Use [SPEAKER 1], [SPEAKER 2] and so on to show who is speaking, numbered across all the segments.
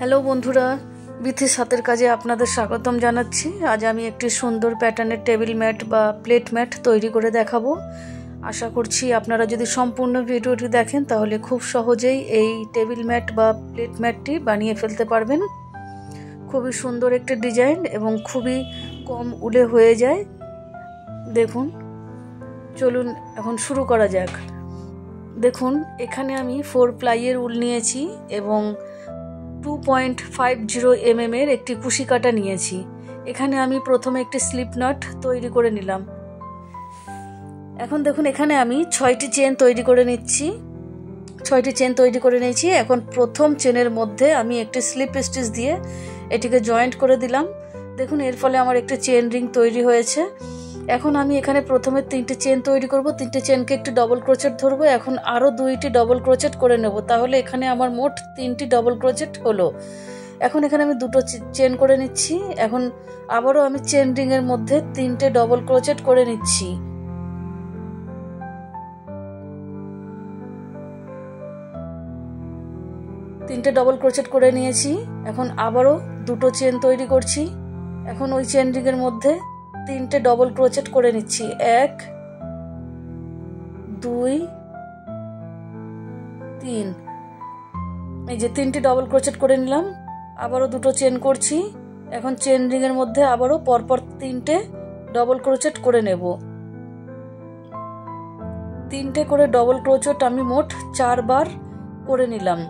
[SPEAKER 1] Hello বন্ধুরা, বিথিস হাতের কাজে আপনাদের স্বাগতম জানাচ্ছি। আজ আমি একটি সুন্দর প্যাটার্নের টেবিল ম্যাট বা প্লেট ম্যাট তৈরি করে দেখাবো। আশা করছি আপনারা যদি সম্পূর্ণ ভিডিওটি দেখেন তাহলে খুব সহজেই এই টেবিল ম্যাট বা প্লেট ম্যাটটি বানিয়ে ফেলতে পারবেন। খুবই সুন্দর একটি ডিজাইন এবং খুবই কম উলে হয়ে যায়। দেখুন, চলুন এখন শুরু করা যাক। দেখুন, এখানে আমি 4 প্লাইয়ের উল নিয়েছি এবং 2.50 mm এর একটি কুশি কাটা নিয়েছি। এখানে আমি প্রথমে একটি স্লিপ নট তৈরি করে নিলাম। এখন দেখুন, এখানে আমি 6টি চেন তৈরি করে নিচ্ছি। 6টি চেন তৈরি করে নিয়েছি। এখন প্রথম চেনের মধ্যে আমি একটি স্লিপ স্টিচ দিয়ে এটিকে জয়েন্ট করে দিলাম। দেখুন, এর ফলে আমার একটি চেন রিং তৈরি হয়েছে। এখন আমি এখানে প্রথমে 3টে চেন তৈরি করব। 3টে চেনকে একটি ডবল ক্রোচেট ধরবো। এখন আরও 2টি ডবল ক্রোচেট করে নেব। তাহলে এখানে আমার মোট 3টি ডবল ক্রোচেট হলো। এখন এখানে আমি 2টো চেন করে নিচ্ছি। এখন আবারও আমি চেন রিং এর মধ্যে 3টে ডবল ক্রোচেট করে নিচ্ছি। তিনটে ডবল ক্রোচেট করে নিয়েছি। এখন আবারও 2টো চেন তৈরি করছি। এখন ওই চেন রিং এর মধ্যে 3টে ডবল ক্রোচেট করে নিচ্ছি। 1 2 3। এই যে 3টি ডবল ক্রোচেট করে নিলাম। আবারও 2টো চেন করছি। এখন চেন রিং এর মধ্যে আবারও পরপর 3টে ডবল ক্রোচেট করে নেব। 3টে করে ডবল ক্রোচেট আমি মোট 4 বার করে নিলাম।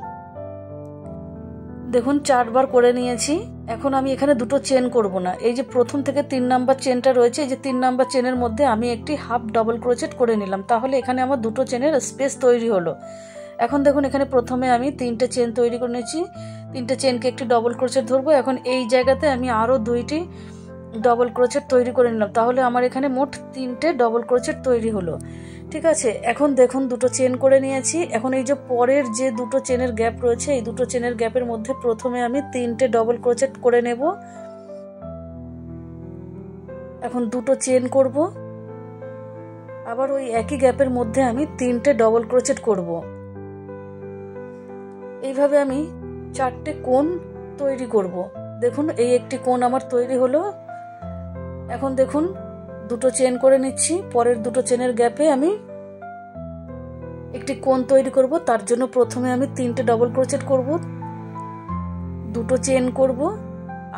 [SPEAKER 1] দেখুন, 4 বার করে নিয়েছি। এখন আমি এখানে 2টো চেন করব না। এই যে প্রথম থেকে 3 নাম্বার চেনটা রয়েছে, এই যে 3 নাম্বার চেনের মধ্যে আমি একটি হাফ ডবল ক্রোচেট করে নিলাম। তাহলে এখানে আমার 2টো চেনের স্পেস তৈরি হলো। এখন দেখুন, এখানে প্রথমে আমি 3টে চেন তৈরি করে নিয়েছি। 3টে চেনকে একটি ডবল ক্রোচেট ধরবো। এখন এই জায়গাতে আমি আরও 2টি ডবল ক্রোচেট তৈরি করে নিলাম। তাহলে আমার এখানে মোট 3টে ডবল ক্রোচেট তৈরি হলো। ঠিক আছে, এখন দেখুন 2টো চেন করে নিয়েছি। এখন এই যে পরের যে 2টো চেনের গ্যাপ রয়েছে, এই 2টো চেনের গ্যাপের মধ্যে প্রথমে আমি 3টে ডবল ক্রোচেট করে নেব। এখন 2টো চেন করব। আবার ওই একই গ্যাপের মধ্যে আমি 3টে ডবল ক্রোচেট করব। এইভাবে আমি 4টে কোণ তৈরি করব। দেখুন, এই একটি কোণ আমার তৈরি হলো। এখন দেখুন, 2টো চেন করে নিচ্ছি। পরের 2টো চেনের গ্যাপে আমি একটি কোণ তৈরি করব। তার জন্য প্রথমে আমি 3টে ডবল ক্রোচেট করব, 2টো চেন করব,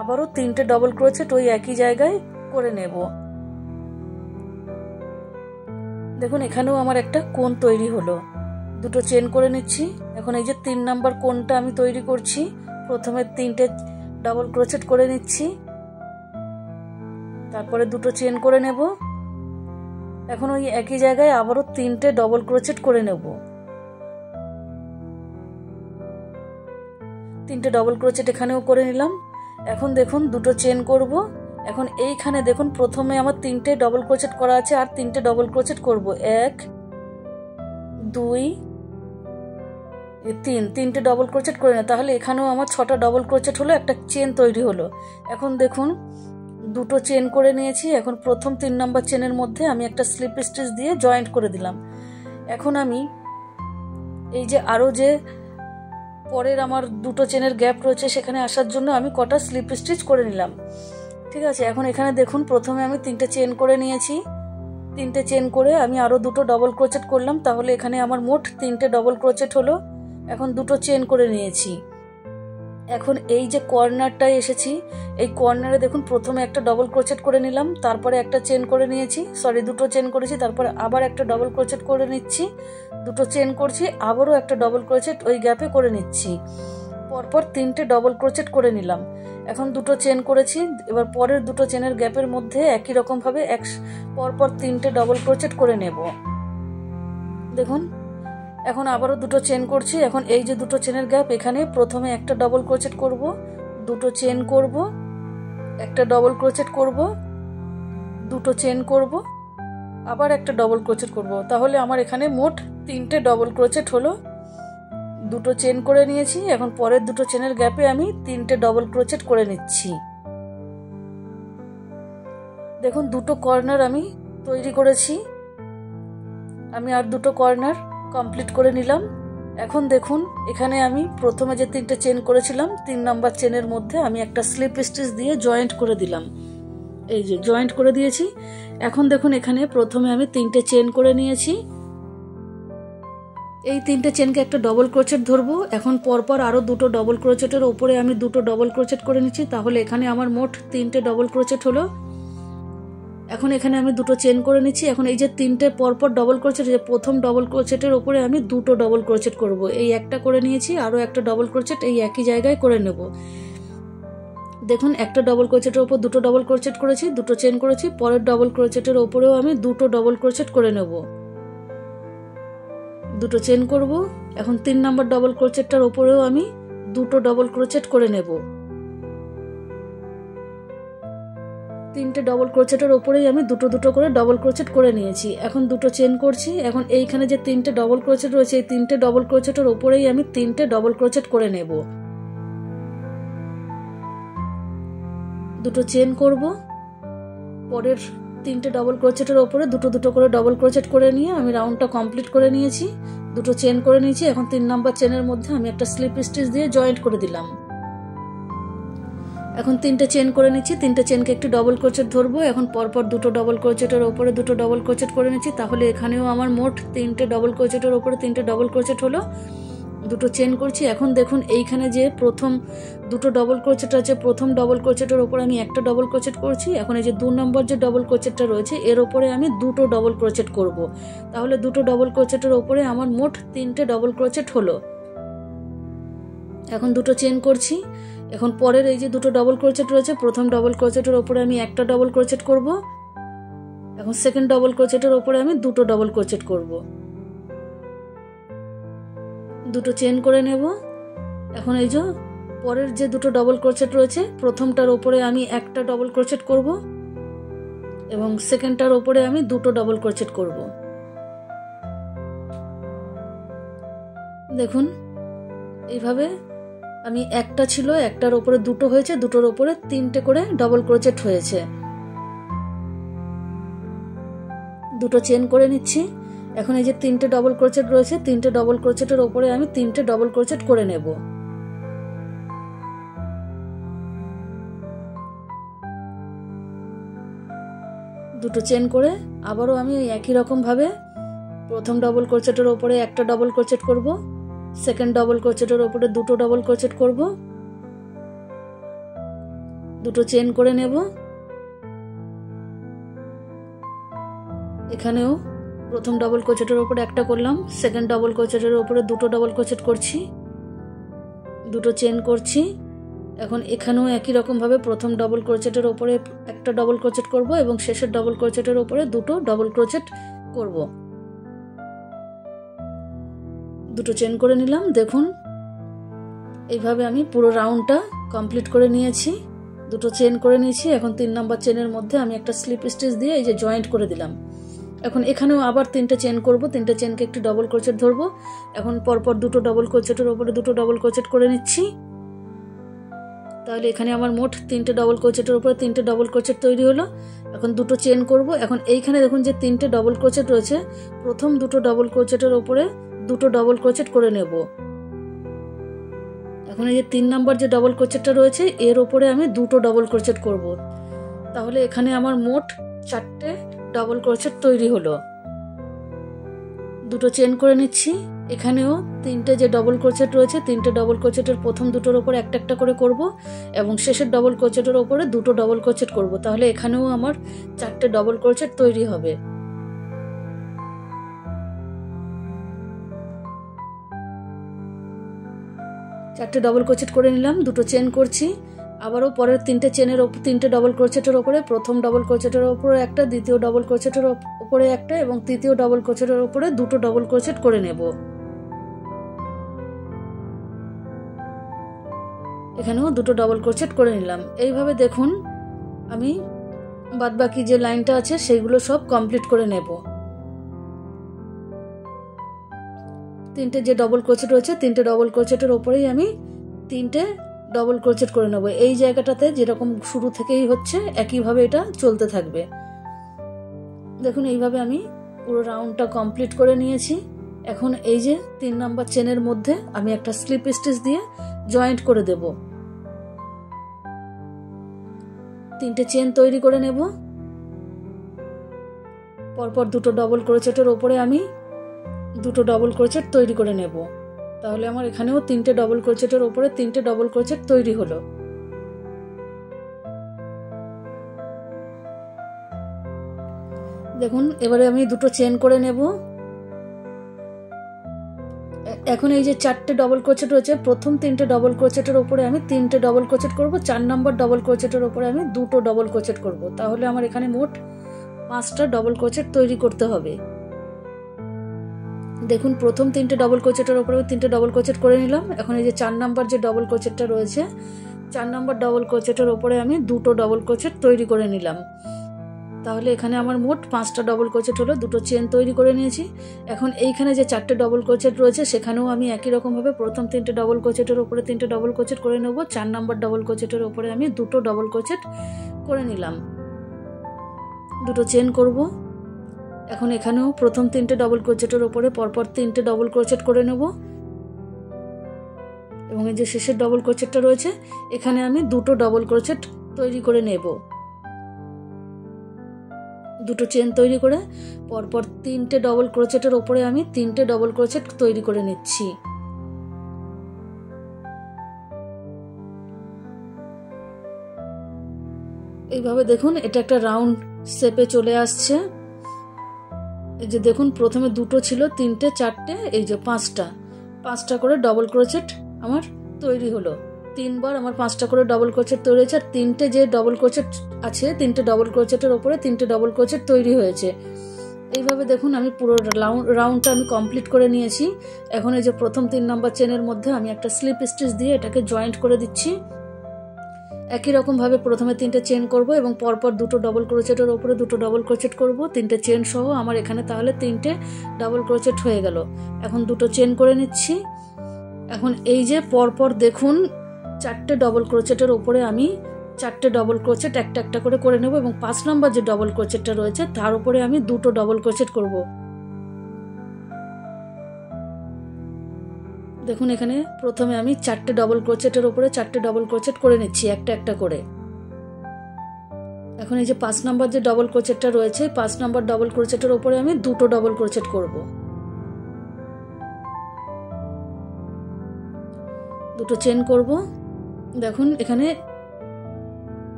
[SPEAKER 1] আবারও 3টে ডবল ক্রোচেট ওই একই জায়গায় করে নেব। দেখুন, এখানেও আমার একটা কোণ তৈরি হলো। 2টো চেন করে নিচ্ছি। এখন এই যে 3 নাম্বার কোণটা আমি তৈরি করছি। প্রথমে 3টে ডবল ক্রোচেট করে নিচ্ছি, তারপরে 2টো চেন করে নেব। এখন ওই একই জায়গায় আবারও 3টে ডবল ক্রোচেট করে নেব। 3টে ডবল ক্রোচেট এখানেও করে নিলাম। এখন দেখুন, 2টো চেন করব। এখন এইখানে দেখুন, প্রথমে আমার 3টে ডবল ক্রোচেট করা আছে, আর 3টে ডবল ক্রোচেট করব। 1 2 3। 3টে ডবল ক্রোচেট করে না, তাহলে এখানেও আমার 6টা ডবল ক্রোচেট হলো, একটা চেন তৈরি হলো। এখন দেখুন, 2টো চেন করে নিয়েছি। এখন প্রথম 3 নাম্বার চেনের মধ্যে আমি একটা স্লিপ স্টিচ দিয়ে জয়েন্ট করে দিলাম। এখন আমি এই যে আরও যে পরের আমার 2টো চেনের গ্যাপ রয়েছে, সেখানে আসার জন্য আমি কটা স্লিপ স্টিচ করে নিলাম। ঠিক আছে, এখন এখানে দেখুন, প্রথমে আমি 3টে চেন করে নিয়েছি। 3টে চেন করে আমি আরও 2টো ডবল ক্রোচেট করলাম। তাহলে এখানে আমার মোট 3টে ডবল ক্রোচেট হলো। এখন 2টো চেন করে নিয়েছি। এখন এই যে কর্নারটায় এসেছি, এই কর্নারে দেখুন, প্রথমে একটা ডবল ক্রোচেট করে নিলাম, তারপরে একটা চেন করে নিয়েছি, 2টো চেন করেছি, তারপরে আবার একটা ডবল ক্রোচেট করে নিচ্ছি, 2টো চেন করছি, আবারও একটা ডবল ক্রোচেট ওই গ্যাপে করে নিচ্ছি। পরপর 3টে ডবল ক্রোচেট করে নিলাম। এখন 2টো চেন করেছি। এবার পরের 2টো চেনের গ্যাপের মধ্যে একই রকমভাবে পরপর 3টে ডবল ক্রোচেট করে নেব। দেখুন, এখন আবারও 2টো চেন করছি। এখন এই যে 2টো চেনের গ্যাপ, এখানে প্রথমে একটা ডবল ক্রোচেট করব, 2টো চেন করব, একটা ডবল ক্রোচেট করব, 2টো চেন করব, আবার একটা ডবল ক্রোচেট করব। তাহলে আমার এখানে মোট 3টে ডবল ক্রোচেট হলো। 2টো চেন করে নিয়েছি। এখন পরের 2টো চেনের গ্যাপে আমি 3টে ডবল ক্রোচেট করে নিচ্ছি। দেখুন, 2টো কর্নার আমি তৈরি করেছি। আমি আর 2টো কর্নার কমপ্লিট করে নিলাম। এখন দেখুন এখানে আমি প্রথমে যে 3টে চেন করেছিলাম 3 নাম্বার চেনের মধ্যে আমি একটা স্লিপ স্টিচ দিয়ে জয়েন্ট করে দিলাম। এই যে জয়েন্ট করে দিয়েছি। এখন দেখুন এখানে প্রথমে আমি 3টে চেন করে নিয়েছি। এই 3টে চেনকে একটা ডবল ক্রোচেট ধরবো। এখন পরপর আরও 2টো ডবল ক্রোচেটের ওপরে আমি 2টো ডবল ক্রোচেট করে নিচ্ছি, তাহলে এখানে আমার মোট 3টে ডবল ক্রোচেট হলো। এখন এখানে আমি 2টো চেন করে নিচ্ছি। এখন এই যে 3টে পরপর ডবল ক্রোচেট, যে প্রথম ডবল ক্রোচেটের ওপরে আমি 2টো ডবল ক্রোচেট করব। এই একটা করে নিয়েছি, আরও একটা ডবল ক্রোচেট এই একই জায়গায় করে নেব। দেখুন একটা ডবল ক্রোচেটের ওপর 2টো ডবল ক্রোচেট করেছি, 2টো চেন করেছি, পরের ডবল ক্রোচেটের ওপরেও আমি 2টো ডবল ক্রোচেট করে নেব, 2টো চেন করব। এখন 3 নাম্বার ডবল ক্রোচেটটার ওপরেও আমি 2টো ডবল ক্রোচেট করে নেব। 3টে ডবল ক্রোচেটের ওপরেই আমি 2টো করে ডবল ক্রোচেট করে নিয়েছি। এখন 2টো চেন করছি। এখন এইখানে যে 3টে ডবল ক্রোচেট রয়েছে এই 3টে ডবল ক্রোচেটের ওপরেই আমি 3টে ডবল ক্রোচেট করে নেব। 2টো চেন করব, পরের 3টে ডবল ক্রোচেটের ওপরে 2টো করে ডবল ক্রোচেট করে নিয়ে আমি রাউন্ডটা কমপ্লিট করে নিয়েছি। 2টো চেন করে নিয়েছি। এখন 3 নাম্বার চেনের মধ্যে আমি একটা স্লিপ স্টিচ দিয়ে জয়েন্ট করে দিলাম। এখন 3টে চেন করে নিচ্ছি। 3টে চেনকে একটু ডবল ক্রোচেট ধরবো। এখন পরপর 2টো ডবল ক্রোচেটের ওপরে 2টো ডবল ক্রোচেট করে নিচ্ছি, তাহলে এখানেও আমার মোট 3টে ডবল ক্রোচেটের ওপরে 3টে ডবল ক্রোচেট হলো। 2টো চেন করছি। এখন দেখুন এইখানে যে প্রথম 2টো ডবল ক্রোচেট আছে, প্রথম ডবল ক্রোচেটের ওপরে আমি একটা ডবল ক্রোচেট করছি। এখন এই যে 2 নম্বর যে ডবল ক্রোচেটটা রয়েছে এর ওপরে আমি 2টো ডবল ক্রোচেট করব। তাহলে 2টো ডবল ক্রোচেটের ওপরে আমার মোট 3টে ডবল ক্রোচেট হলো। এখন 2টো চেন করছি। এখন পরের এই যে 2টো ডবল ক্রোচেট রয়েছে, প্রথম ডবল ক্রোচেটের ওপরে আমি একটা ডবল ক্রোচেট করব। এখন সেকেন্ড ডবল ক্রোচেটের ওপরে আমি 2টো ডবল ক্রোচেট করব। 2টো চেন করে নেব। এখন এই যে পরের যে 2টো ডবল ক্রোচেট রয়েছে প্রথমটার ওপরে আমি একটা ডবল ক্রোচেট করব এবং সেকেন্ডটার ওপরে আমি 2টো ডবল ক্রোচেট করব। দেখুন এইভাবে আমি একটা ছিল, একটার ওপরে 2টো হয়েছে, 2টোর ওপরে 3টে করে ডবল ক্রোচেট হয়েছে। 2টো চেন করে নিচ্ছি। এখন এই যে 3টে ডবল ক্রোচেট রয়েছে 3টে ডবল ক্রোচেটের ওপরে আমি 3টে ডবল ক্রোচেট করে নেব। দুটো চেন করে আবারও আমি একই রকম ভাবে প্রথম ডবল ক্রোচেটের ওপরে একটা ডবল ক্রোচেট করব, সেকেন্ড ডবল ক্রোচেটের ওপরে 2টো ডবল ক্রোচেট করব, 2টো চেন করে নেব। এখানেও প্রথম ডবল ক্রোচেটের ওপরে একটা করলাম, সেকেন্ড ডবল ক্রোচেটের ওপরে 2টো ডবল ক্রোচেট করছি, 2টো চেন করছি। এখন এখানেও একই রকম ভাবে প্রথম ডবল ক্রোচেটের ওপরে একটা ডবল ক্রোচেট করব এবং শেষের ডবল ক্রোচেটের ওপরে 2টো ডবল ক্রোচেট করব। 2টো চেন করে নিলাম। দেখুন এইভাবে আমি পুরো রাউন্ডটা কমপ্লিট করে নিয়েছি। 2টো চেন করে নিয়েছি। এখন 3 নাম্বার চেনের মধ্যে আমি একটা স্লিপ স্টিচ দিয়ে এই যে জয়েন্ট করে দিলাম। এখন এখানেও আবার 3টে চেন করব, 3টে চেনকে একটু ডবল ক্রোচেট ধরবো। এখন পরপর 2টো ডবল ক্রোচেটের ওপরে 2টো ডবল ক্রোচেট করে নিচ্ছি। তাহলে এখানে আমার মোট 3টে ডবল ক্রোচেটের উপরে 3টে ডবল ক্রোচেট তৈরি হলো। এখন 2টো চেন করব। এখন এইখানে দেখুন যে 3টে ডবল ক্রোচেট রয়েছে, প্রথম 2টো ডবল ক্রোচেটের উপরে 2টো ডবল ক্রোচেট করে নেব। এখন এই যে 3 নাম্বার যে ডবল ক্রোচেটটা রয়েছে এর উপরে আমি 2টো ডবল ক্রোচেট করব। তাহলে এখানে আমার মোট 4টে ডবল ক্রোচেট তৈরি হলো। 2টো চেন করে নিচ্ছি। এখানেও 3টে যে ডবল ক্রোচেট রয়েছে 3টে ডবল ক্রোচেটের প্রথম 2টোর উপর একটা একটা করে করব এবং শেষের ডবল ক্রোচেটের উপরে 2টো ডবল ক্রোচেট করব। তাহলে এখানেও আমার 4টে ডবল ক্রোচেট তৈরি হবে। চারটে ডবল ক্রোচেট করে নিলাম। 2টো চেন করছি। আবারও পরের 3টে ডবল ক্রোচেটের ওপরে প্রথম ডবল ক্রোচেটের ওপরে একটা, দ্বিতীয় ডবল ক্রোচেটের ওপরে একটা এবং তৃতীয় ডবল ক্রোচেটের ওপরে 2টো ডবল ক্রোচেট করে নেব। এখানেও 2টো ডবল ক্রোচেট করে নিলাম। এইভাবে দেখুন আমি বাদবাকি যে লাইনটা আছে সেইগুলো সব কমপ্লিট করে নেব। 3টে যে ডবল ক্রোচেট রয়েছে 3টে ডবল ক্রোচেটের ওপরেই আমি 3টে ডবল ক্রোচেট করে নেব। এই জায়গাটাতে যেরকম শুরু থেকেই হচ্ছে একইভাবে এটা চলতে থাকবে। দেখুন এইভাবে আমি পুরো রাউন্ডটা কমপ্লিট করে নিয়েছি। এখন এই যে 3 নাম্বার চেনের মধ্যে আমি একটা স্লিপ স্টিচ দিয়ে জয়েন্ট করে দেব। 3টে চেন তৈরি করে নেব। পরপর দুটো ডবল ক্রোচেটের উপরে আমি দুটো ডবল ক্রোচেট তৈরি করে নেব। তাহলে আমার এখানেও 3টে ডবল ক্রোচেটের উপরে 3টে ডবল ক্রোচেট তৈরি হলো। দেখুন এবারে আমি দুটো চেন করে নেব। এখন এই যে 4টে ডবল ক্রোচেট রয়েছে, প্রথম 3টে ডবল ক্রোচেটের উপরে আমি 3টে ডবল ক্রোচেট করব, 4 নম্বর ডবল ক্রোচেটের উপরে আমি দুটো ডবল ক্রোচেট করব। তাহলে আমার এখানে মোট 5টা ডবল ক্রোচেট তৈরি করতে হবে। দেখুন প্রথম 3টে ডবল ক্রোচেটের উপরে আমি 3টে ডবল ক্রোচেট করে নিলাম। এখন এই যে 4 নম্বর যে ডবল ক্রোচেটটা রয়েছে, 4 নম্বর ডবল ক্রোচেটের উপরে আমি দুটো ডবল ক্রোচেট তৈরি করে নিলাম। তাহলে এখানে আমার মোট 5টা ডবল ক্রোচেট হলো, দুটো চেন তৈরি করে নিয়েছি। এখন এইখানে যে 4টে ডবল ক্রোচেট রয়েছে সেখানেও আমি একই রকমভাবে প্রথম 3টে ডবল ক্রোচেটের উপরে 3টে ডবল ক্রোচেট করে নেব। 4 নম্বর ডবল ক্রোচেটের উপরে আমি দুটো ডবল ক্রোচেট করে নিলাম, দুটো চেন করব। এখন এখানেও প্রথম 3টে ডবল ক্রোচেটের উপরে পরপর 3টে ডবল ক্রোচেট করে নেব এবং এই যে শেষের ডবল ক্রোচেটটা রয়েছে এখানে আমি দুটো ডবল ক্রোচেট তৈরি করে নেব। দুটো চেন তৈরি করে পরপর 3টে ডবল ক্রোচেটের উপরে আমি 3টে ডবল ক্রোচেট তৈরি করে নিচ্ছি। এইভাবে দেখুন এটা একটা রাউন্ড শেপে চলে আসছে। এই যে দেখুন প্রথমে দুটো ছিল, 3টে 4টে, এই যে 5টা করে ডবল ক্রোচেট আমার তৈরি হলো। 3বার আমার 5টা করে ডবল ক্রোচেট তৈরি হয়েছে। আর 3টে যে ডবল ক্রোচেট আছে 3টে ডবল ক্রোচেটের উপরে 3টে ডবল ক্রোচেট তৈরি হয়েছে। এইভাবে দেখুন আমি পুরো রাউন্ডটা আমি কমপ্লিট করে নিয়েছি। এখন এই যে প্রথম 3 নম্বর চেনের মধ্যে আমি একটা স্লিপ স্টিচ দিয়ে এটাকে জয়েন্ট করে দিচ্ছি। একই রকম ভাবে প্রথমে 3টে চেন করব এবং পরপর দুটো ডবল ক্রোচেটের উপরে দুটো ডবল ক্রোচেট করব। 3টে চেন সহ আমার এখানে তাহলে 3টে ডবল ক্রোচেট হয়ে গেল। এখন দুটো চেন করে নিচ্ছি। এখন এই যে পরপর দেখুন 4টে ডবল ক্রোচেটের উপরে আমি 4টে ডবল ক্রোচেট একটা একটা করে নেব এবং 5 নম্বর যে ডবল ক্রোচেটটা রয়েছে তার উপরে আমি দুটো ডবল ক্রোচেট করব। দেখুন এখানে প্রথমে আমি 4টে ডবল ক্রোচেটের উপরে 4টে ডবল ক্রোচেট করে নিচ্ছি একটা একটা করে। এখন এই যে 5 নম্বর যে ডবল ক্রোচেটটা রয়েছে 5 নম্বর ডবল ক্রোচেটের উপরে আমি দুটো ডবল ক্রোচেট করব। দুটো চেন করব। দেখুন এখানে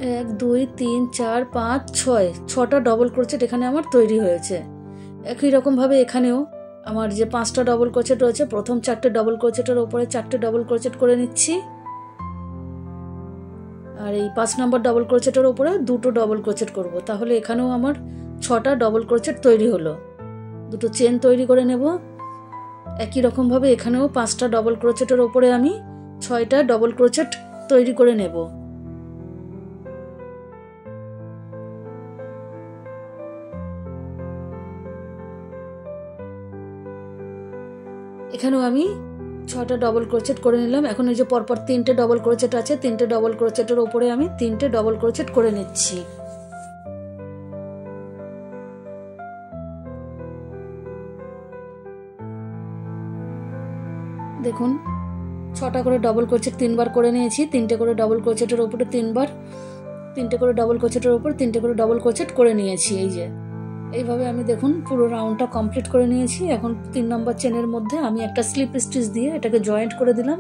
[SPEAKER 1] 1 2 3 4 5 6টা ডবল ক্রোচেট এখানে আমার তৈরি হয়েছে। একই রকম ভাবে এখানেও আমার যে 5টা ডবল ক্রোচেট রয়েছে প্রথম 4টে ডবল ক্রোচেটের উপরে 4টে ডবল ক্রোচেট করে নিচ্ছি। আর এই 5 নম্বর ডবল ক্রোচেটের উপরে দুটো ডবল ক্রোচেট করব। তাহলে এখানেও আমার 6টা ডবল ক্রোচেট তৈরি হলো। দুটো চেন তৈরি করে নেব। একই রকম ভাবে এখানেও 5টা ডবল ক্রোচেটের উপরে আমি 6টা ডবল ক্রোচেট তৈরি করে নেব। এখানেও আমি 6টা ডবল ক্রোচেট করে নিলাম। এখন এই যে পরপর 3টে ডবল ক্রোচেট আছে 3টে ডবল ক্রোচেটের উপরে আমি 3টে ডবল ক্রোচেট করে নিচ্ছি। দেখুন 6টা করে ডবল ক্রোচেট 3বার করে নিয়েছি। 3টে করে ডবল ক্রোচেটের উপরে 3বার, 3টে করে ডবল ক্রোচেটের উপর 3টে করে ডবল ক্রোচেট করে নিয়েছি। এই যে এইভাবে আমি দেখুন পুরো রাউন্ডটা কমপ্লিট করে নিয়েছি। এখন 3 নম্বর চেনের মধ্যে আমি একটা স্লিপ স্টিচ দিয়ে এটাকে জয়েন্ট করে দিলাম।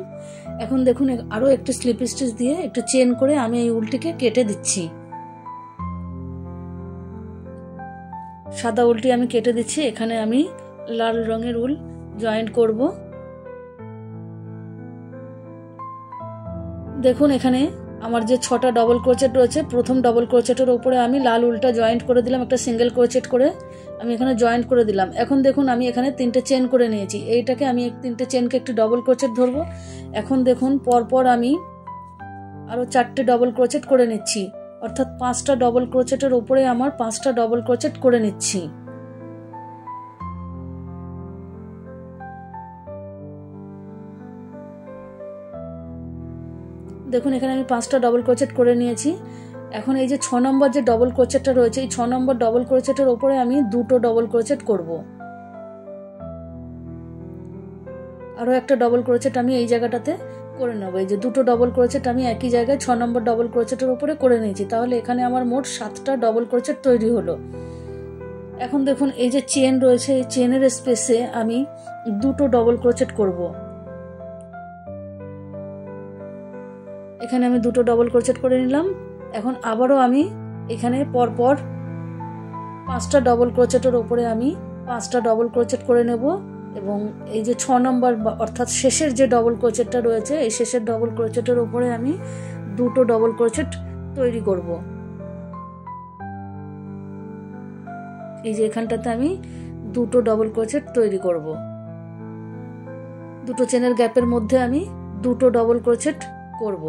[SPEAKER 1] এখন দেখুন আরো একটা স্লিপ স্টিচ দিয়ে একটু চেন করে আমি এই উলটিকে কেটে দিচ্ছি। সাদা উলটি আমি কেটে দিচ্ছি। এখানে আমি লাল রঙের উল জয়েন্ট করব। দেখুন এখানে আমার যে 6টা ডবল ক্রোচেট রয়েছে প্রথম ডবল ক্রোচেটের উপরে আমি লাল উলটা জয়েন্ট করে দিলাম, একটা সিঙ্গেল ক্রোচেট করে আমি এখানে জয়েন্ট করে দিলাম। এখন দেখুন আমি এখানে 3টে চেন করে নিয়েছি। এইটাকে আমি 3টে চেনকে একটু ডবল ক্রোচেট ধরবো। এখন দেখুন পরপর আমি আরো 4টে ডবল ক্রোচেট করে নিচ্ছি, অর্থাৎ 5টা ডবল ক্রোচেটের উপরে আমার 5টা ডবল ক্রোচেট করে নিচ্ছি। দেখুন এখানে আমি 5টা ডবল ক্রোচেট করে নিয়েছি। এখন এই যে 6 নম্বর যে ডবল ক্রোচেটটা রয়েছে এই 6 নম্বর ডবল ক্রোচেটের উপরে আমি দুটো ডবল ক্রোচেট করব। আরও একটা ডবল ক্রোচেট আমি এই জায়গাটাতে করে নেব। এই যে দুটো ডবল ক্রোচেট আমি একই জায়গায় 6 নম্বর ডবল ক্রোচেটের উপরে করে নিয়েছি, তাহলে এখানে আমার মোট 7টা ডবল ক্রোচেট তৈরি হলো। এখন দেখুন এই যে চেন রয়েছে, এই চেনের স্পেসে আমি দুটো ডবল ক্রোচেট করব। এখানে আমি দুটো ডবল ক্রোচেট করে নিলাম। এখন আবারও আমি এখানে পরপর 5টা ডবল ক্রোচেটের উপরে আমি 5টা ডবল ক্রোচেট করে নেব এবং এই যে 6 নম্বর অর্থাৎ শেষের যে ডবল ক্রোচেটটা রয়েছে, এই শেষের ডবল ক্রোচেটের উপরে আমি দুটো ডবল ক্রোচেট তৈরি করব। এই যে এখানটাতে আমি দুটো ডবল ক্রোচেট তৈরি করব। দুটো চেনের গ্যাপের মধ্যে আমি দুটো ডবল ক্রোচেট করব।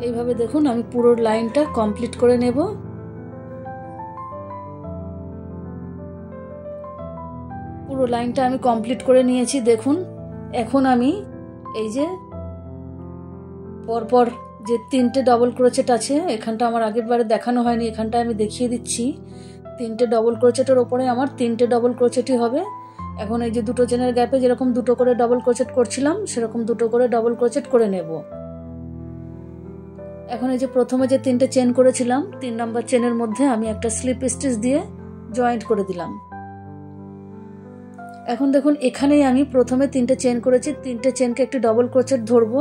[SPEAKER 1] এইভাবে দেখুন আমি পুরো লাইনটা কমপ্লিট করে নেব। পুরো লাইনটা আমি কমপ্লিট করে নিয়েছি। দেখুন এখন আমি এই যে পরপর যে 3টে ডবল ক্রোচেট আছে, এখানটা আমার আগের বারে দেখানো হয়নি, এখানটা আমি দেখিয়ে দিচ্ছি। 3টে ডবল ক্রোচেটের ওপরে আমার 3টে ডবল ক্রোচেটই হবে। এখন এই যে দুটো চেনের গ্যাপে যেরকম দুটো করে ডবল ক্রোচেট করছিলাম, সেরকম দুটো করে ডবল ক্রোচেট করে নেব। এখন এই যে প্রথমে যে 3টে চেন করেছিলাম, 3 নম্বর চেনের মধ্যে আমি একটা স্লিপ স্টিচ দিয়ে জয়েন্ট করে দিলাম। এখন দেখুন এখানেই আমি প্রথমে 3টে চেন করেছি, 3টে চেনকে একটি ডবল ক্রোচেট ধরবো।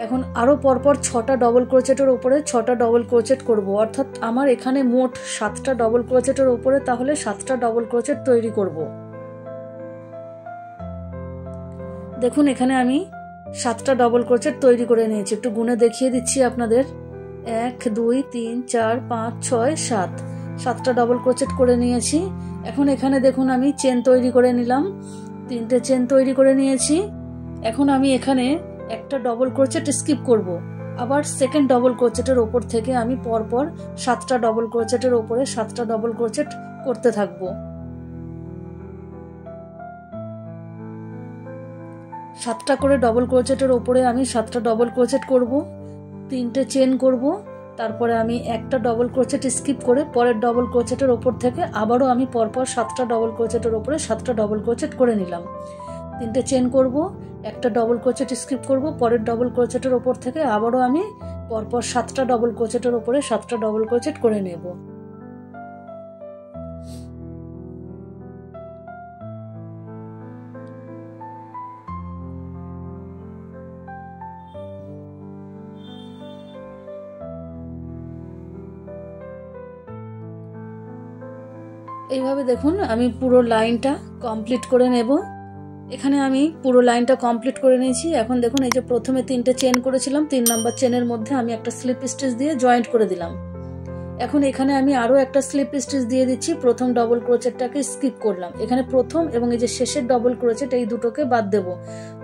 [SPEAKER 1] এখন আরো পরপর 6টা ডবল ক্রোচেটের উপরে 6টা ডবল ক্রোচেট করব, অর্থাৎ আমার এখানে মোট 7টা ডবল ক্রোচেটের উপরে তাহলে 7টা ডবল ক্রোচেট তৈরি করব। দেখুন এখানে আমি 7টা ডবল ক্রোচেট তৈরি করে নিয়েছি। একটু গুনে দেখিয়ে দিচ্ছি আপনাদের। 1 2 3 4 5 6 7, 7টা ডবল ক্রোচেট করে নিয়েছি। এখন এখানে দেখুন আমি চেন তৈরি করে নিলাম, 3টে চেন তৈরি করে নিয়েছি। এখন আমি এখানে একটা ডবল ক্রোচেট স্কিপ করব, আবার সেকেন্ড ডবল ক্রোচেটের ওপর থেকে আমি পরপর 7টা ডবল ক্রোচেটের ওপরে 7টা ডবল ক্রোচেট করতে থাকবো। 7টা করে ডবল ক্রোচেটের ওপরে আমি 7টা ডবল ক্রোচেট করব, 3টে চেন করব, তারপরে আমি একটা ডবল ক্রোচেট স্কিপ করে পরের ডবল ক্রোচেটের ওপর থেকে আবারও আমি পরপর 7টা ডবল ক্রোচেটের ওপরে 7টা ডবল ক্রোচেট করে নিলাম। 3টে চেন করব, একটা ডবল ক্রোচেট স্কিপ করব, পরের ডবল ক্রোচেটের ওপর থেকে আবারও আমি পরপর 7টা ডবল ক্রোচেটের ওপরে 7টা ডবল ক্রোচেট করে নেব। এইভাবে দেখুন আমি পুরো লাইনটা কমপ্লিট করে নেব। এখানে আমি পুরো লাইনটা কমপ্লিট করে নিয়েছি। এখন দেখুন এই যে প্রথমে 3টে চেন করেছিলাম, 3 নম্বর চেনের মধ্যে আমি একটা স্লিপ স্টিচ দিয়ে জয়েন্ট করে দিলাম। এখন এখানে আমি আরো একটা স্লিপ স্টিচ দিয়ে দিচ্ছি, প্রথম ডবল ক্রোচেটটাকে স্কিপ করলাম। এখানে প্রথম এবং এই যে শেষের ডবল ক্রোচেট এই দুটোকে বাদ দেব,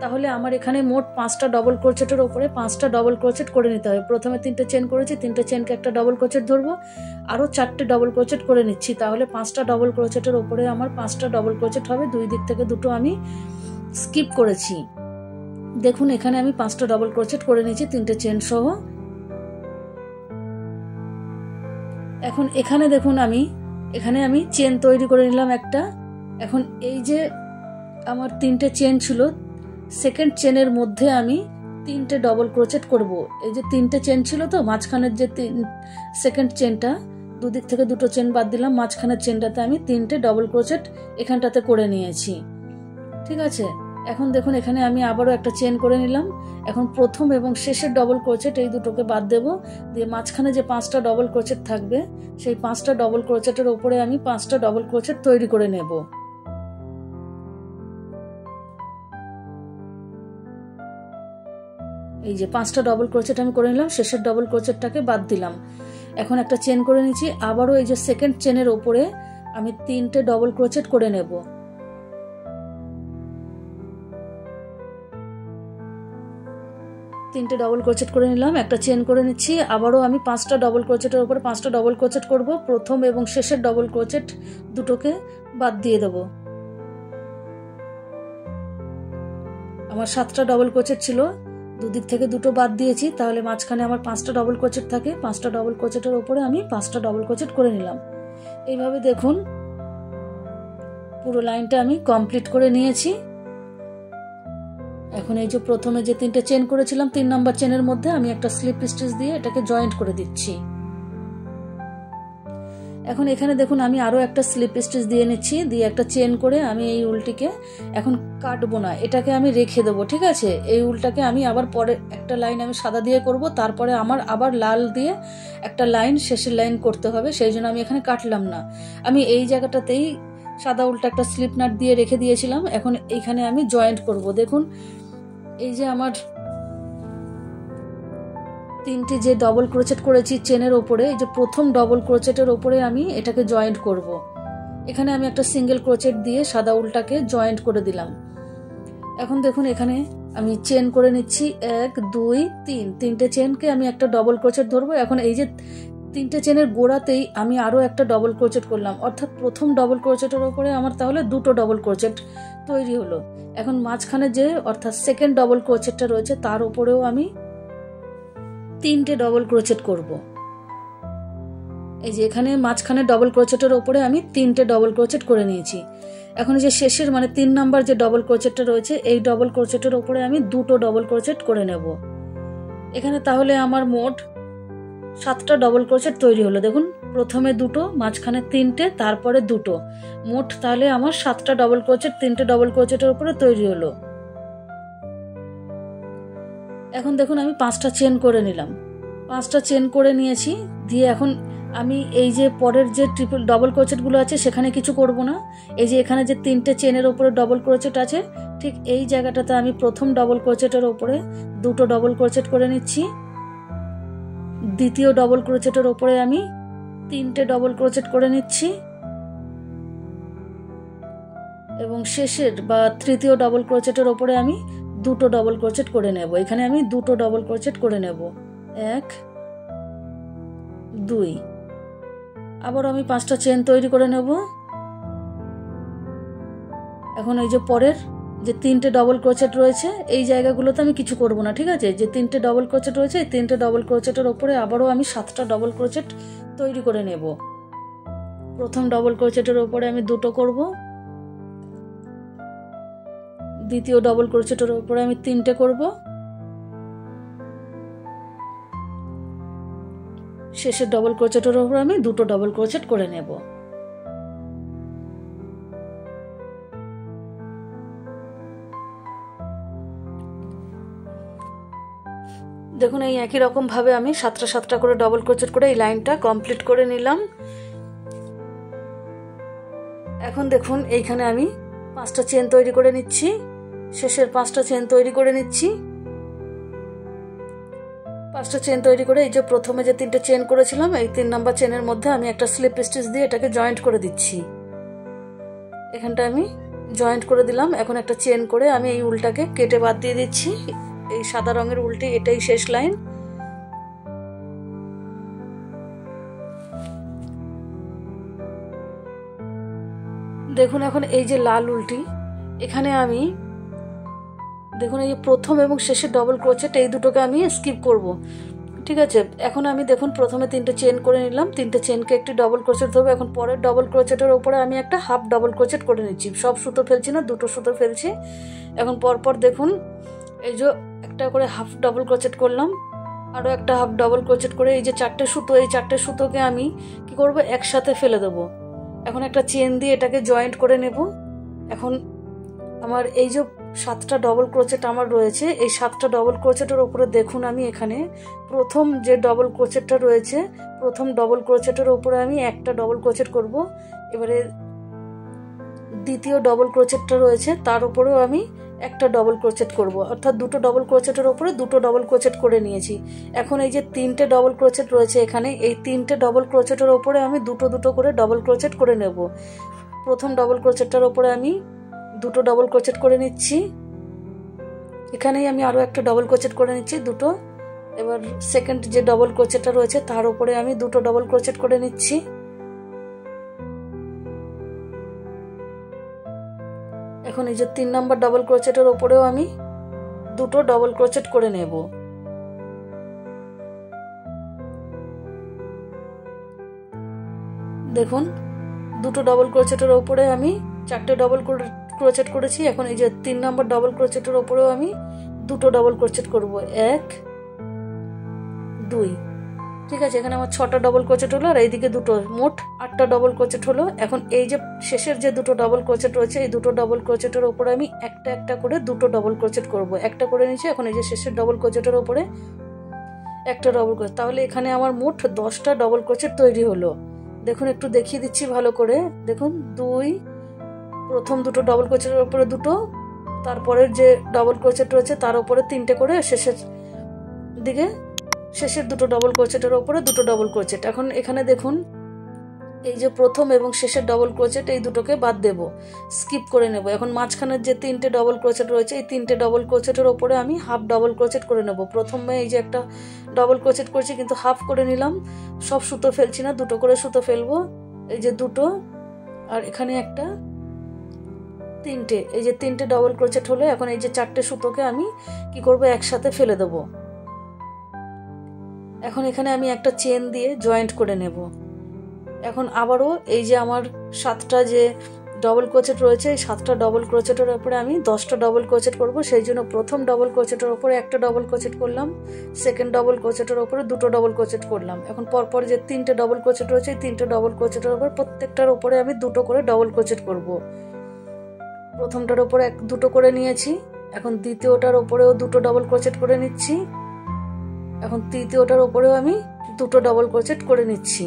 [SPEAKER 1] তাহলে আমার এখানে মোট 5টা ডবল ক্রোচেটের উপরে 5টা ডবল ক্রোচেট করে নিতে হবে। প্রথমে 3টে চেন করেছি, 3টে চেনকে একটা ডবল ক্রোচেট ধরবো, আরো 4টে ডবল ক্রোচেট করে নিচ্ছি, তাহলে 5টা ডবল ক্রোচেটের উপরে আমার 5টা ডবল ক্রোচেট হবে। দুই দিক থেকে দুটো আমি স্কিপ করেছি। দেখুন এখানে আমি 5টা ডবল ক্রোচেট করে নিয়েছি 3টে চেন সহ। এখন এখানে দেখুন এখানে আমি চেন তৈরি করে নিলাম একটা। এখন এই যে আমার 3টে চেন ছিল, সেকেন্ড চেনের মধ্যে আমি 3টে ডবল ক্রোচেট করব। এই যে 3টে চেন ছিল তো, মাঝখানের যে সেকেন্ড চেনটা, দুদিক থেকে দুটো চেন বাদ দিলাম, মাঝখানের চেনটাতে আমি 3টে ডবল ক্রোচেট এখানটাতে করে নিয়েছি। ঠিক আছে, এখন দেখুন এখানে আমি আবারও একটা চেন করে নিলাম। এখন প্রথম এবং শেষের ডবল ক্রোচেট এই দুটোকে বাদ দেব, দিয়ে মাঝখানে যে 5টা ডবল ক্রোচেট থাকবে সেই 5টা ডবল ক্রোচেটের উপরে আমি 5টা ডবল ক্রোচেট তৈরি করে নেব। এই যে 5টা ডবল ক্রোচেট আমি করে নিলাম, শেষের ডবল ক্রোচেটটাকে বাদ দিলাম। এখন একটা চেন করে নিচ্ছি, আবারও এই যে সেকেন্ড চেনের উপরে আমি 3টে ডবল ক্রোচেট করে নেব। তিনটে ডবল ক্রোচেট করে নিলাম, একটা চেন করে নিচ্ছি, আবারও আমি 5টা ডবল ক্রোচেটের উপরে 5টা ডবল ক্রোচেট করব। প্রথম এবং শেষের ডবল ক্রোচেট দুটোকে বাদ দিয়ে দেব। আমার 7টা ডবল ক্রোচেট ছিল, দুদিক থেকে দুটো বাদ দিয়েছি, তাহলে মাঝখানে আমার 5টা ডবল ক্রোচেট থাকে। 5টা ডবল ক্রোচেটের উপরে আমি 5টা ডবল ক্রোচেট করে নিলাম। এইভাবে দেখুন পুরো লাইনটা আমি কমপ্লিট করে নিয়েছি। এখন এই যে প্রথমে যে 3টে চেন করেছিলাম 3 নাম্বার চেনের মধ্যে আমি একটা স্লিপ স্টিচ দিয়ে এটাকে জয়েন্ট করে দিচ্ছি। এখন এখানে দেখুন আমি আরো একটা স্লিপ স্টিচ দিয়ে নিচ্ছি, দিয়ে একটা চেন করে আমি এই উলটিকে এখন কাটবো না, এটাকে আমি রেখে দেবো। ঠিক আছে, এই উলটাকে আমি আবার পরে একটা লাইন আমি সাদা দিয়ে করব, তারপরে আমার আবার লাল দিয়ে একটা লাইন শেষের লাইন করতে হবে, সেই জন্য আমি এখানে কাটলাম না। আমি এই জায়গাটাতেই সাদা উলটা একটা স্লিপ নাট দিয়ে রেখে দিয়েছিলাম। এখন এইখানে আমি জয়েন্ট করব। দেখুন এই যে আমার 3টে যে ডবল ক্রোচেট করেছি চেনের ওপরে, এই যে প্রথম ডবল ক্রোচেটের ওপরে আমি এটাকে জয়েন্ট করব। এখানে আমি একটা সিঙ্গেল ক্রোচেট দিয়ে সাদা উলটাকে জয়েন্ট করে দিলাম। এখন দেখুন এখানে আমি চেন করে নিচ্ছি 1 2 3, 3টে চেনকে আমি একটা ডবল ক্রোচেট ধরবো। এখন এই যে 3টে চেনের গোড়াতেই আমি আরো একটা ডবল ক্রোচেট করলাম, অর্থাৎ প্রথম ডবল ক্রোচেটের ওপরে আমার তাহলে 2টো ডবল ক্রোচেট তৈরি হলো। এখন মাঝখানে যে অর্থাৎ সেকেন্ড ডবল ক্রোচেটটা রয়েছে তার উপরেও আমি 3টে ডবল ক্রোচেট করব। এই যে এখানে মাঝখানে ডবল ক্রোচেটের ওপরে আমি 3টে ডবল ক্রোচেট করে নিয়েছি। এখন যে শেষের মানে 3 নাম্বার যে ডবল ক্রোচেটটা রয়েছে এই ডবল ক্রোচেটের ওপরে আমি 2টো ডবল ক্রোচেট করে নেব। এখানে তাহলে আমার মোট 7টা ডবল ক্রোচেট তৈরি হলো। দেখুন প্রথমে 2টো, মাঝখানে 3টে, তারপরে 2টো, মোট তাহলে আমার 7টা ডবল ক্রোচেট 3টে ডবল ক্রোচেটের উপরে তৈরি হলো। এখন দেখুন আমি 5টা চেন করে নিলাম, 5টা চেন করে নিয়েছি। দিয়ে এখন আমি এই যে পরের যে ট্রিপল ডবল ক্রোচেটগুলো আছে সেখানে কিছু করব না। এই যে এখানে যে 3টে চেনের ওপরে ডবল ক্রোচেট আছে ঠিক এই জায়গাটাতে আমি প্রথম ডবল ক্রোচেটের ওপরে 2টো ডবল ক্রোচেট করে নিচ্ছি। দ্বিতীয় ডবল ক্রোচেটের ওপরে আমি 3টে ডবল ক্রোচেট করে নিচ্ছি এবং শেষের বা তৃতীয় ডবল ক্রোচেটের ওপরে আমি 2টো ডবল ক্রোচেট করে নেব। এখানে আমি 2টো ডবল ক্রোচেট করে নেব, 1 2। আবার আমি 5টা চেন তৈরি করে নেব। এখন এই যে পরের যে 3টে ডবল ক্রোচেট রয়েছে এই জায়গাগুলোতে আমি কিছু করব না। ঠিক আছে, যে 3টে ডবল ক্রোচেট রয়েছে এই 3টে ডবল ক্রোচেটের ওপরে আবারও আমি 7টা ডবল ক্রোচেট তৈরি করে নেব। প্রথম ডবল ক্রোচেটের ওপরে আমি 2টো করব, দ্বিতীয় ডবল ক্রোচেটের ওপরে আমি 3টে করব, শেষের ডবল ক্রোচেটের ওপরে আমি 2টো ডবল ক্রোচেট করে নেব। দেখুন এই একই রকম ভাবে আমি 7টা করে ডবল ক্রোচেট করে এই লাইনটা কমপ্লিট করে নিলাম। এখন দেখুন এইখানে আমি 5টা চেন তৈরি করে নিচ্ছি, শেষের 5টা চেন তৈরি করে নিচ্ছি। 5টা চেন তৈরি করে এই যে প্রথমে যে 3টে চেন করেছিলাম এই 3 নাম্বার চেনের মধ্যে আমি একটা স্লিপ স্টিচ দিয়ে এটাকে জয়েন্ট করে দিচ্ছি। এখানটা আমি জয়েন্ট করে দিলাম। এখন একটা চেন করে আমি এই উলটাকে কেটে বাদ দিয়ে দিচ্ছি। এই সাদা রঙের উলটি এটাই শেষ লাইন। দেখুন এখন এই যে লাল উলটি এখানে আমি দেখুন এই প্রথম এবং শেষের ডবল ক্রোচেট এই দুটোকে আমি স্কিপ করব। ঠিক আছে, এখন আমি দেখুন প্রথমে 3টে চেন করে নিলাম, 3টে চেনকে একটি ডবল ক্রোচেট ধরবো। এখন পরের ডবল ক্রোচেটের উপরে আমি একটা হাফ ডবল ক্রোচেট করে নিচ্ছি। সব সুতো ফেলছি না, 2টো সুতো ফেলছি। এখন পরপর দেখুন এই যে একটা করে হাফ ডবল ক্রোচেট করলাম, আরও একটা হাফ ডবল ক্রোচেট করে এই যে 4টে সুতো, এই 4টে সুতোকে আমি কি করব একসাথে ফেলে দেবো। এখন একটা চেন দিয়ে এটাকে জয়েন্ট করে নেব। এখন আমার এই যে 7টা ডবল ক্রোচেট আমার রয়েছে এই 7টা ডবল ক্রোচেটের উপরে দেখুন আমি এখানে প্রথম যে ডবল ক্রোচেটটা রয়েছে প্রথম ডবল ক্রোচেটের উপরে আমি একটা ডবল ক্রোচেট করব। এবারে দ্বিতীয় ডবল ক্রোচেটটা রয়েছে তার উপরেও আমি একটা ডবল ক্রোচেট করব, অর্থাৎ 2টো ডবল ক্রোচেটের উপরে 2টো ডবল ক্রোচেট করে নিয়েছি। এখন এই যে 3টে ডবল ক্রোচেট রয়েছে এখানে এই 3টে ডবল ক্রোচেটের উপরে আমি 2টো করে ডবল ক্রোচেট করে নেব। প্রথম ডবল ক্রোচেটটার উপরে আমি 2টো ডবল ক্রোচেট করে নিচ্ছি। এখানেই আমি আরো একটা ডবল ক্রোচেট করে নিচ্ছি 2টো। এবার সেকেন্ড যে ডবল ক্রোচেটটা রয়েছে তার উপরে আমি 2টো ডবল ক্রোচেট করে নিচ্ছি। এখন এই যে 3 নাম্বার ডবল ক্রোচেটের উপরেও আমি 2টো ডবল ক্রোচেট করে নেব। দেখুন 2টো ডবল ক্রোচেটের উপরে আমি 4টে ডবল ক্রোচেট করেছি। এখন এই যে 3 নম্বর ডবল ক্রোচেটের ওপরেও আমি 2টো ডবল ক্রোচেট করব, 1 2। ঠিক আছে, এখানে আমার 6টা ডবল ক্রোচেট হলো আর এইদিকে 2টো, মোট 8টা ডবল ক্রোচেট হলো। এখন এই যে শেষের যে 2টো ডবল ক্রোচেট রয়েছে, এই 2টো ডবল ক্রোচেটের ওপরে আমি একটা একটা করে 2টো ডবল ক্রোচেট করব। একটা করে নিয়েছি, এখন এই যে শেষের ডবল ক্রোচেটের ওপরে একটা ডবল ক্রোচেট। তাহলে এখানে আমার মোট 10টা ডবল ক্রোচেট তৈরি হলো। দেখুন, একটু দেখিয়ে দিচ্ছি ভালো করে। দেখুন, 2, প্রথম 2টো ডবল ক্রোচেটের ওপরে 2টো, তারপরের যে ডবল ক্রোচেট রয়েছে তার উপরে 3টে করে, শেষের দিকে শেষের 2টো ডবল ক্রোচেটের ওপরে 2টো ডবল ক্রোচেট। এখন এখানে দেখুন, এই যে প্রথম এবং শেষের ডবল ক্রোচেট, এই দুটোকে বাদ দেব, স্কিপ করে নেব। এখন মাঝখানের যে 3টে ডবল ক্রোচেট রয়েছে, এই 3টে ডবল ক্রোচেটের ওপরে আমি হাফ ডবল ক্রোচেট করে নেব। প্রথমে এই যে একটা ডবল ক্রোচেট করেছি, কিন্তু হাফ করে নিলাম, সব সুতো ফেলছি না, 2টো করে সুতো ফেলবো। এই যে 2টো, আর এখানে একটা, 3টে, এই যে 3টে ডবল ক্রোচেট হলো। এখন এই যে 4টে সুতোকে আমি কি করব, একসাথে ফেলে দেব। এখন এখানে আমি একটা চেন দিয়ে জয়েন্ট করে নেব। এখন আবারও এই যে আমার 7টা যে ডবল ক্রোচেট রয়েছে, এই 7টা ডবল ক্রোচেটের উপরে আমি 10টা ডবল ক্রোচেট করব। সেই জন্য প্রথম ডবল ক্রোচেটের উপরে একটা ডবল ক্রোচেট করলাম, সেকেন্ড ডবল ক্রোচেটের উপরে 2টো ডবল ক্রোচেট করলাম। এখন পরপর যে 3টে ডবল ক্রোচেট রয়েছে, এই 3টে ডবল ক্রোচেটের উপর প্রত্যেকটার উপরে আমি 2টো করে ডবল ক্রোচেট করব। প্রথমটার উপরে 2টো করে নিয়েছি, এখন দ্বিতীয়টার উপরেও 2টো ডবল ক্রোচেট করে নিচ্ছি। এখন তৃতীয়টার উপরেও আমি 2টো ডবল ক্রোচেট করে নিচ্ছি।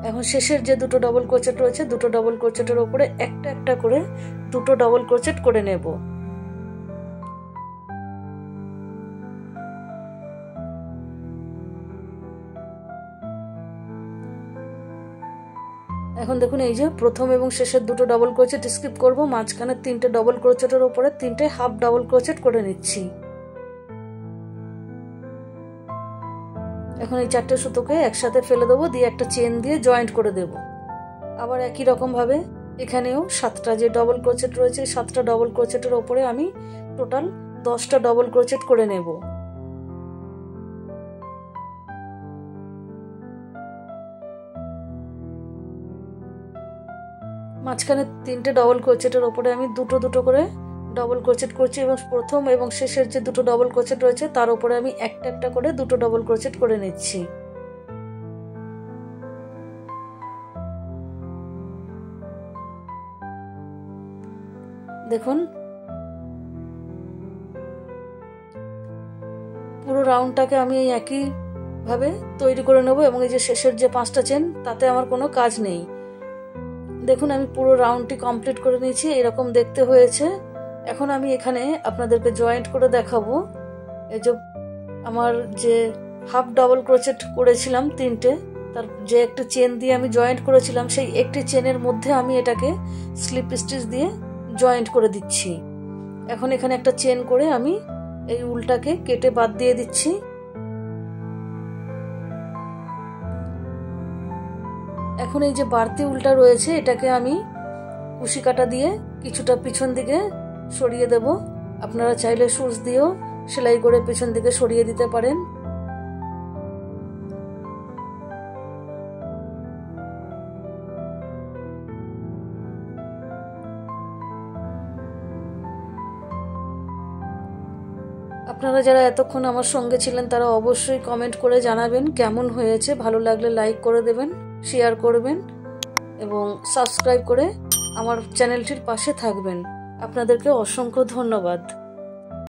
[SPEAKER 1] এখন শেষের যে 2টো ডবল ক্রোচেট রয়েছে, 2টো ডবল ক্রোচেটের উপরে একটা একটা করে 2টো ডবল ক্রোচেট করে নেব। এখন দেখুন, এই যে প্রথম এবং শেষের 2টো ডবল ক্রোচেট স্কিপ করব, মাঝখানে 3টে ডবল ক্রোচেটের উপরে 3টে হাফ ডবল ক্রোচেট করে নিচ্ছি। এখন এই 4টে সুতোকে একসাথে ফেলে দেবো, দিয়ে একটা চেন দিয়ে জয়েন্ট করে দেব। আবার একই রকম ভাবে এখানেও 7টা যে ডবল ক্রোচেট রয়েছে, 7টা ডবল ক্রোচেটের ওপরে আমি টোটাল 10টা ডবল ক্রোচেট করে নেব। মাঝখানে 3টে ডবল ক্রোচেটের ওপরে আমি 2টো করে ডবল ক্রোচেট করছি, এবং প্রথম এবং শেষের যে 2টো ডবল ক্রোচেট রয়েছে তার উপরে আমি একটা একটা করে 2টো ডবল ক্রোচেট করে নিচ্ছি। দেখুন, পুরো রাউন্ডটাকে আমি এই একই ভাবে তৈরি করে নেব, এবং এই যে শেষের যে 5টা চেন, তাতে আমার কোনো কাজ নেই। দেখুন, আমি পুরো রাউন্ডটি কমপ্লিট করে নিয়েছি, এরকম দেখতে হয়েছে। এখন আমি এখানে আপনাদেরকে জয়েন্ট করে দেখাবো। এই যে আমার যে হাফ ডবল ক্রোচেট করেছিলাম 3টে, তার যে একটা চেন দিয়ে আমি জয়েন্ট করেছিলাম, সেই একটি চেনের মধ্যে আমি এটাকে স্লিপ স্টিচ দিয়ে জয়েন্ট করে দিচ্ছি। এখন এখানে একটা চেন করে আমি এই উলটাকে কেটে বাদ দিয়ে দিচ্ছি। এখন এই যে বাড়তি উলটা রয়েছে, এটাকে আমি কুশি কাটা দিয়ে কিছুটা পিছন দিকে সরিয়ে দেব। আপনারা চাইলে সুচ দিয়েও সেলাই করে পিছন দিকে সরিয়ে দিতে পারেন। আপনারা যারা এতক্ষণ আমার সঙ্গে ছিলেন, তারা অবশ্যই কমেন্ট করে জানাবেন কেমন হয়েছে। ভালো লাগলে লাইক করে দেবেন, শেয়ার করবেন এবং সাবস্ক্রাইব করে আমার চ্যানেলটির পাশে থাকবেন। আপনাদেরকে অসংখ্য ধন্যবাদ।